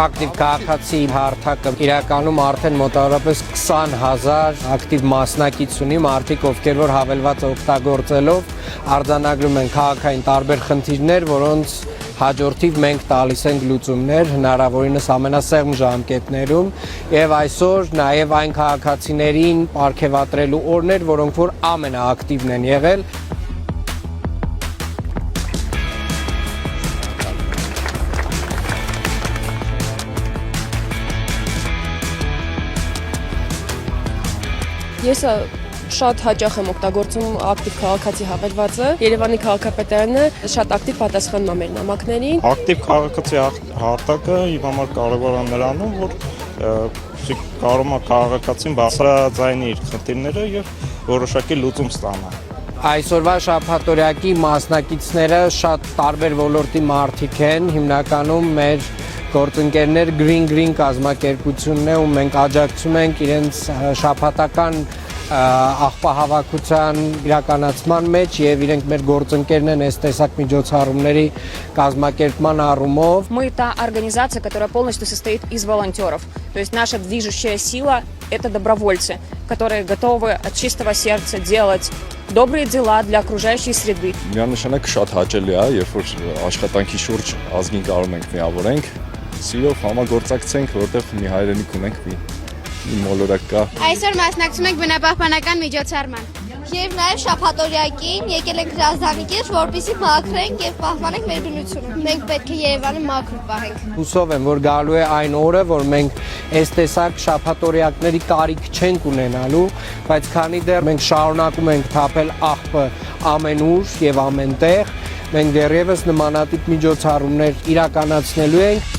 ակտիվ քաղաքացի հարթակը իրականում արդեն մոտավորապես 20,000 ակտիվ մասնակից ունի, մարդիկ, ովքեր որ հավելված օգտագործելով արձանագրում են քաղաքային տարբեր խնդիրներ, որոնց հաջորդիվ մենք տալիս ենք լուծումներ հնարավորինս ամենասեղմ ժամկետներում եւ այսօր նաեւ այն քաղաքացիներին ապարգևատրելու օրներ, որոնք որ ամենաակտիվն են եղել։ Ես շատ հաճախ եմ օգտագործում ակտիվ քաղաքացի հավելվածը։ Երևանի քաղաքապետարանը շատ ակտիվ պատասխանում է մեր նամակներին։ Ակտիվ քաղաքացի հարթակը իմ համար կարևոր է նրանում, որ կարող է քաղաքացին բարձրաձայնի իր խնդիրները եւ որոշակի լուծում ստանա։ Այսօրվա շաբաթօրյակի մասնակիցները շատ տարբեր ոլորտի մարդիկ են, հիմնականում մեր գործընկերներ Green կազմակերպությունն է, ու մենք աջակցում ենք իրենց շաբաթական աղբահավաքության իրականացման մեջ եւ իրենք մեր գործընկերն են այս տեսակ միջոցառումների կազմակերպման առումով։ Мы та организация, которая полностью состоит из волонтеров. То есть наша движущая сила – это добровольцы, которые готовы от чистого сердца делать добрые дела для окружающей среды. Միանշանակ շատ հաճելի է, երբ որ աշխատանքի շուրջ ազգին կարող ենք միավորենք, սիրով համագործակցենք, որտեղ մի հայրենիք ունենք, մի մոլորակ կա։ Այսօր մասնակցում ենք բնապահպանական միջոցառման։ Եվ նաև շաբաթօրյակին եկել ենք հրազդանիկից, որպեսզի մաքրենք եւ պահպանենք մեր բնությունը։ Մենք պետք է Երևանը մաքուր պահենք։ Հուսով եմ, որ գալու է այն օրը, որ մենք այս տեսակ շաբաթօրյակների կարիք չենք ունենալու, բայց քանի դեռ մենք շարունակում ենք թափել աղբը ամենուր եւ ամենտեղ, մենք դեռևս նմանատիպ միջոցառումներ իրականացնելու ենք։